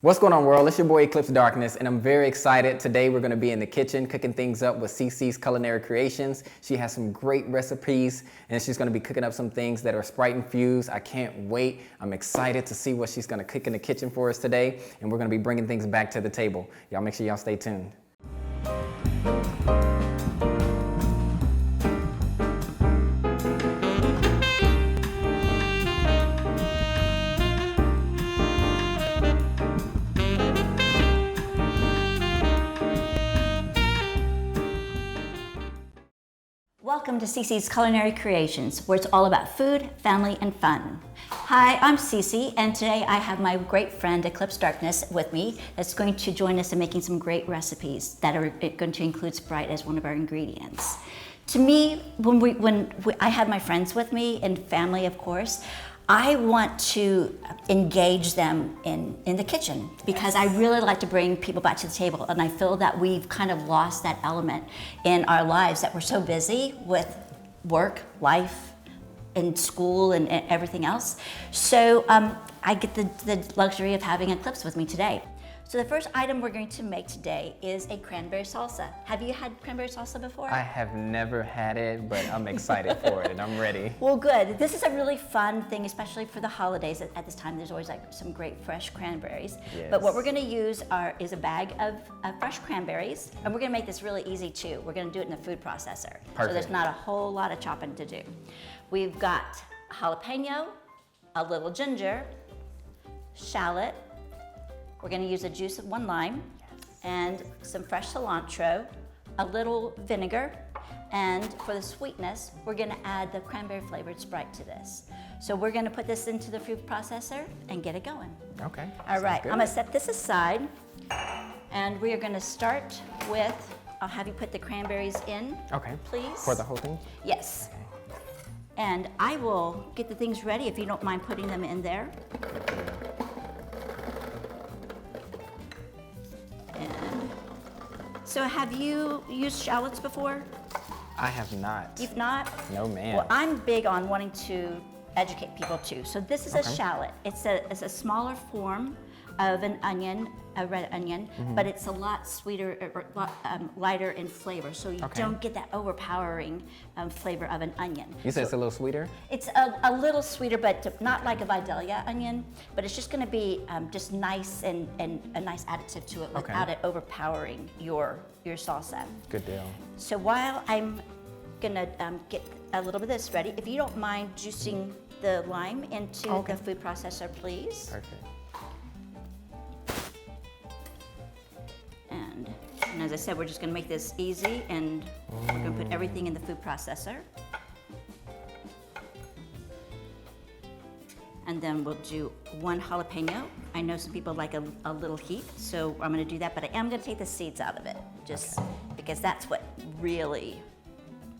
What's going on, world? It's your boy Eclipse Darkness, and I'm very excited. Today we're going to be in the kitchen cooking things up with CiCi's Culinary Creations. She has some great recipes, and she's going to be cooking up some things that are Sprite infused. I can't wait. I'm excited to see what she's going to cook in the kitchen for us today, and we're going to be bringing things back to the table. Y'all make sure y'all stay tuned. Welcome to CiCi's Culinary Creations, where it's all about food, family, and fun. Hi, I'm CiCi, and today I have my great friend Eclipse Darkness with me that's going to join us in making some great recipes that are going to include Sprite as one of our ingredients. To me, when I have my friends with me and family, of course, I want to engage them in the kitchen because I really like to bring people back to the table, and I feel that we've kind of lost that element in our lives, that we're so busy with work, life, and school and everything else. So I get the luxury of having Eclipse with me today. So the first item we're going to make today is a cranberry salsa. Have you had cranberry salsa before? I have never had it, but I'm excited for it, and I'm ready. Well, good. This is a really fun thing, especially for the holidays. At this time, there's always like some great fresh cranberries. Yes. But what we're gonna use is a bag of fresh cranberries, and we're gonna make this really easy too. We're gonna do it in the food processor. Perfect. So there's not a whole lot of chopping to do. We've got jalapeno, a little ginger, shallot. We're going to use the juice of 1 lime, and some fresh cilantro, a little vinegar, and for the sweetness, we're going to add the cranberry flavored Sprite to this. So we're going to put this into the food processor and get it going. Okay. All right, good. I'm going to set this aside, and we are going to start with, I'll have you put the cranberries in, Okay. please. For the whole thing? Yes. And I will get the things ready if you don't mind putting them in there. So have you used shallots before? I have not. You've not? No, ma'am. Well, I'm big on wanting to educate people too. So this is a shallot. It's a smaller form of an onion, a red onion, but it's a lot sweeter, lighter in flavor. So you don't get that overpowering flavor of an onion. You said it's a little sweeter? It's a little sweeter, but not like a Vidalia onion, but it's just gonna be just nice and a nice additive to it without it overpowering your salsa. Good deal. So while I'm gonna get a little bit of this ready, if you don't mind juicing the lime into the food processor, please. Perfect. And as I said, we're just gonna make this easy, and we're gonna put everything in the food processor. And then we'll do 1 jalapeno. I know some people like a little heat, so I'm gonna do that, but I am gonna take the seeds out of it, just because that's what really...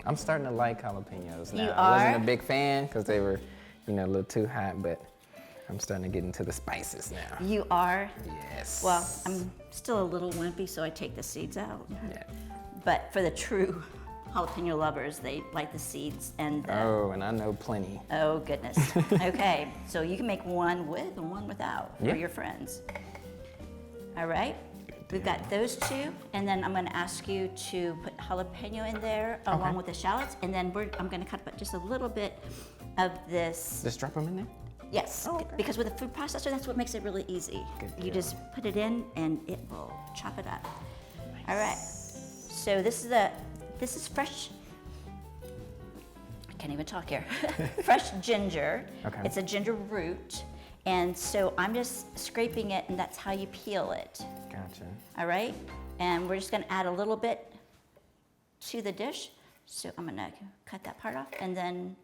I'm starting to like jalapenos now. You I wasn't are? a big fan because they were, a little too hot, but I'm starting to get into the spices now. You are? Yes. Well, I'm still a little wimpy, so I take the seeds out. Yeah. But for the true jalapeno lovers, they like the seeds and the... Oh, and I know plenty. Oh, goodness. Okay, so you can make one with and one without for your friends. All right, we've got those two, and then I'm gonna ask you to put jalapeno in there along with the shallots, and then I'm gonna cut just a little bit of this. Just drop them in there? Yes, because with a food processor, that's what makes it really easy. You just put it in and it will chop it up. Nice. All right, so this is fresh, I can't even talk here. Fresh ginger. Okay. It's a ginger root. And so I'm just scraping it, and that's how you peel it. Gotcha. All right, and we're just gonna add a little bit to the dish. So I'm gonna cut that part off, and then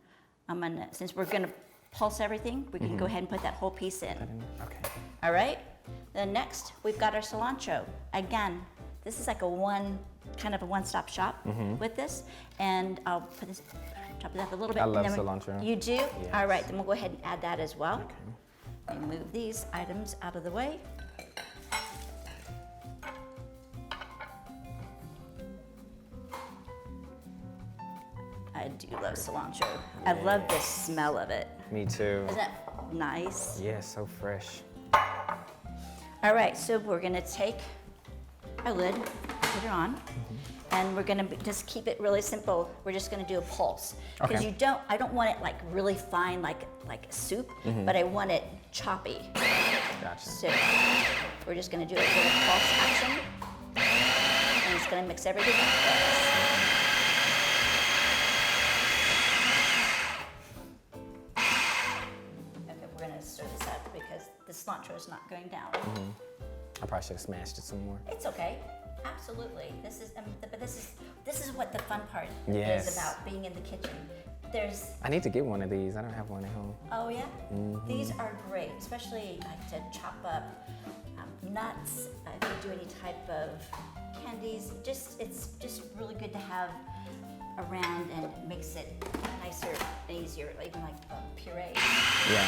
since we're gonna pulse everything, we can go ahead and put that whole piece in. Okay. All right, then next we've got our cilantro. Again, this is like kind of a one-stop shop with this, and I'll put this, chop it up a little bit. I love and then cilantro. You do? Yes. All right, then we'll go ahead and add that as well. Okay. And move these items out of the way. I do love cilantro. I love the smell of it. Me too. Isn't that nice? Yeah, so fresh. All right, so we're gonna take our lid, put it on, and we're gonna just keep it really simple. We're just gonna do a pulse. Because Okay. I don't want it like really fine like soup, but I want it choppy. Gotcha. So we're just gonna do a little pulse action, and it's gonna mix everything up for us. Okay, we're gonna stir this up because the cilantro is not going down. I probably should have smashed it some more. It's okay. Absolutely. But this is what the fun part Yes. is about, being in the kitchen. I need to get one of these. I don't have one at home. Oh yeah? These are great, especially like to chop up nuts, if you do any type of candies. It's just really good to have around, and it makes it nicer and easier, even like puree. Yeah.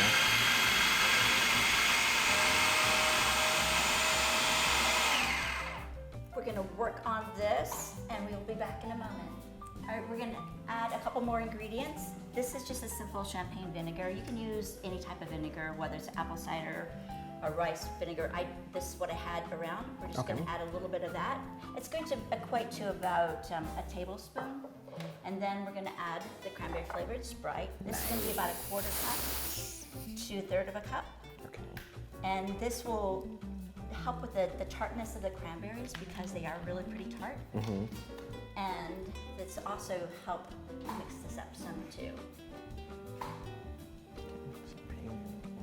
We're gonna work on this, and we'll be back in a moment. All right, we're gonna add a couple more ingredients. This is just a simple champagne vinegar. You can use any type of vinegar, whether it's apple cider or rice vinegar. This is what I had around. We're just gonna add a little bit of that. It's going to equate to about a tablespoon. And then we're gonna add the cranberry flavored Sprite. This is gonna be about a 1/4 cup to 1/3 of a cup. Okay. And this will help with the tartness of the cranberries because they are really pretty tart. And this also help mix this up some too.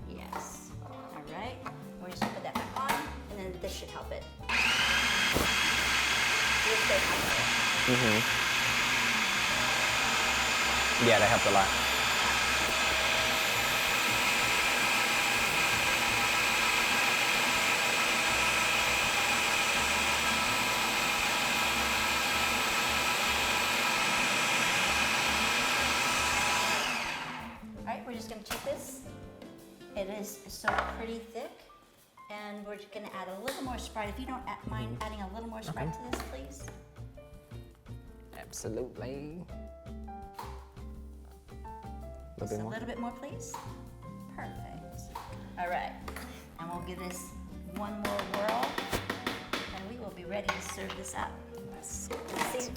Yes. All right. We're just gonna put that back on, and then this should help it. Yeah, that helped a lot. All right, we're just gonna check this. It is so pretty thick, and we're just gonna add a little more Sprite. If you don't mind adding a little more Sprite to this, please. Absolutely. Just a little bit more, please. Perfect. All right, and we'll give this one more whirl, and we will be ready to serve this up. Yes. See?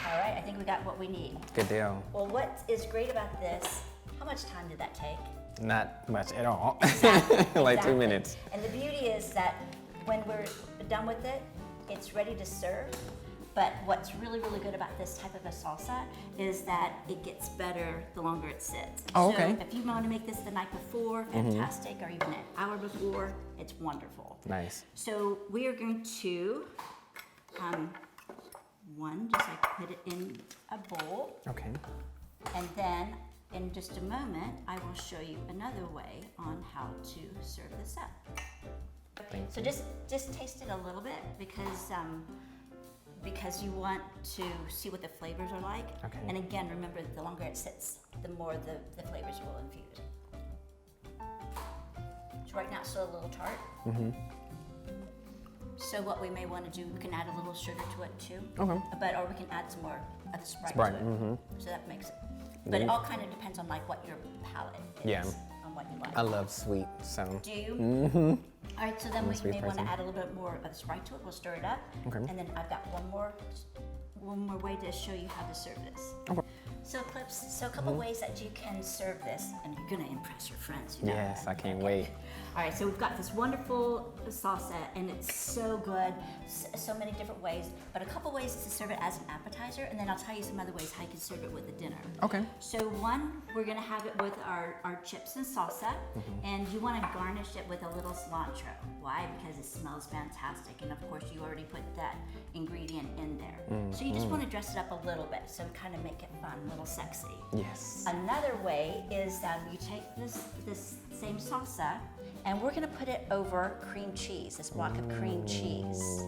All right, I think we got what we need. Good deal. Well, what is great about this, how much time did that take? Not much at all. Exactly. Like 2 minutes. And the beauty is that when we're done with it, it's ready to serve. But what's really, really good about this type of a salsa is that it gets better the longer it sits. Oh, okay. So if you want to make this the night before, fantastic, or even an hour before, it's wonderful. Nice. So we are going to, just like put it in a bowl. Okay. And then in just a moment, I will show you another way on how to serve this up. Thank So just taste it a little bit because you want to see what the flavors are like. Okay. And again, remember, the longer it sits, the more the flavors will infuse. So right now it's still a little tart. So what we may want to do, we can add a little sugar to it too. Okay. Or we can add some more of the Sprite Sprite, to it. So that makes it. But it all kind of depends on like what your palate is. Yeah. On what you like. I love sweet, so. Do you? All right, so then we sweet may want to person. add a little bit more of the Sprite to it. We'll stir it up. Okay. And then I've got one more way to show you how to serve this. Okay. So Eclipse, a couple ways that you can serve this, and you're gonna impress your friends. You know Yes, that. I can't wait. All right, so we've got this wonderful salsa, and it's so good, so many different ways. But a couple ways to serve it as an appetizer, and then I'll tell you some other ways how you can serve it with a dinner. Okay. So one, we're gonna have it with our chips and salsa, and you wanna garnish it with a little cilantro. Why? Because it smells fantastic, and of course you already put that ingredient in there. So you just wanna dress it up a little bit, so kind of make it fun, a little sexy. Yes. Another way is you take this same salsa, and we're gonna put it over cream cheese, this block of cream cheese.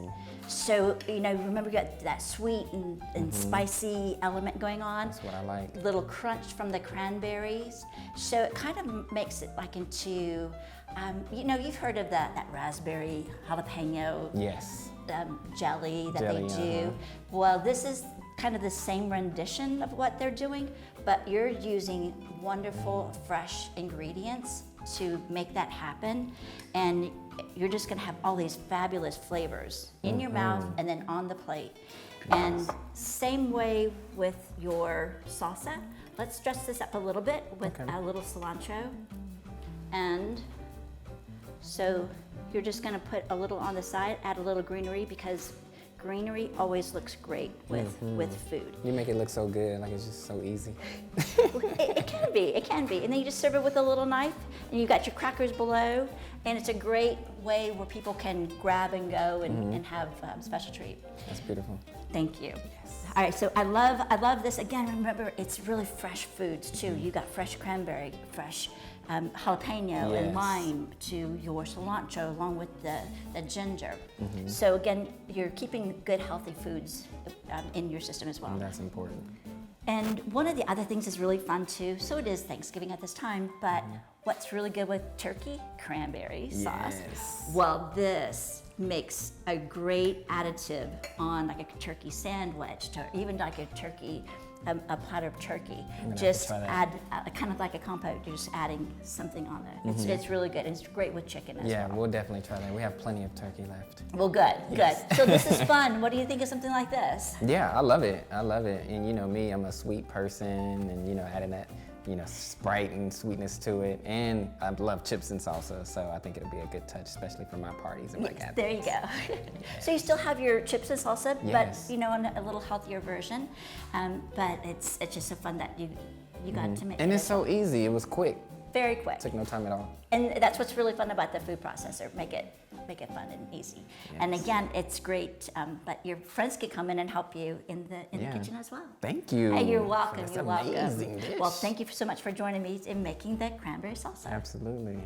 So, remember you got that sweet and spicy element going on. That's what I like. Little crunch from the cranberries. So it kind of makes it like into, you've heard of that raspberry jalapeno Yes. jelly that Jelly, they do. Well, this is kind of the same rendition of what they're doing, but you're using wonderful, fresh ingredients to make that happen. And you're just gonna have all these fabulous flavors in your mouth and then on the plate. And same way with your salsa. Let's dress this up a little bit with a little cilantro. And so you're just gonna put a little on the side, add a little greenery, because greenery always looks great with food. You make it look so good, like it's just so easy. It can be. And then you just serve it with a little knife, and you got your crackers below, and it's a great way where people can grab and go and have a special treat. That's beautiful. Thank you. Yes. All right, so I love this. Again, remember, it's really fresh foods too. You got fresh cranberry, fresh jalapeno and lime to your cilantro, along with the ginger. So again, you're keeping good, healthy foods in your system as well. That's important. And one of the other things is really fun too. So it is Thanksgiving at this time, but what's really good with turkey? Cranberry sauce. Yes. Well, this makes a great additive on like a turkey sandwich, or even like a turkey, a platter of turkey. Just add kind of like a compote. You're just adding something on there. It's really good. It's great with chicken as well. Yeah, we'll definitely try that. We have plenty of turkey left. Well, good. So this is fun. What do you think of something like this? Yeah, I love it. And you know me, I'm a sweet person, and you know, adding that, you know, Sprite and sweetness to it. And I love chips and salsa, so I think it'll be a good touch, especially for my parties and my gatherings. There you go. So you still have your chips and salsa, but you know, in a little healthier version. But it's just so fun that you got to make it. And it's so easy. It was quick. Very quick. Took no time at all. And that's what's really fun about the food processor. Make it fun and easy. Yes. And again, it's great. But your friends can come in and help you in the kitchen as well. Thank you. Hey, you're welcome. That's you're amazing welcome. dish. Well, thank you so much for joining me in making the cranberry salsa. Absolutely.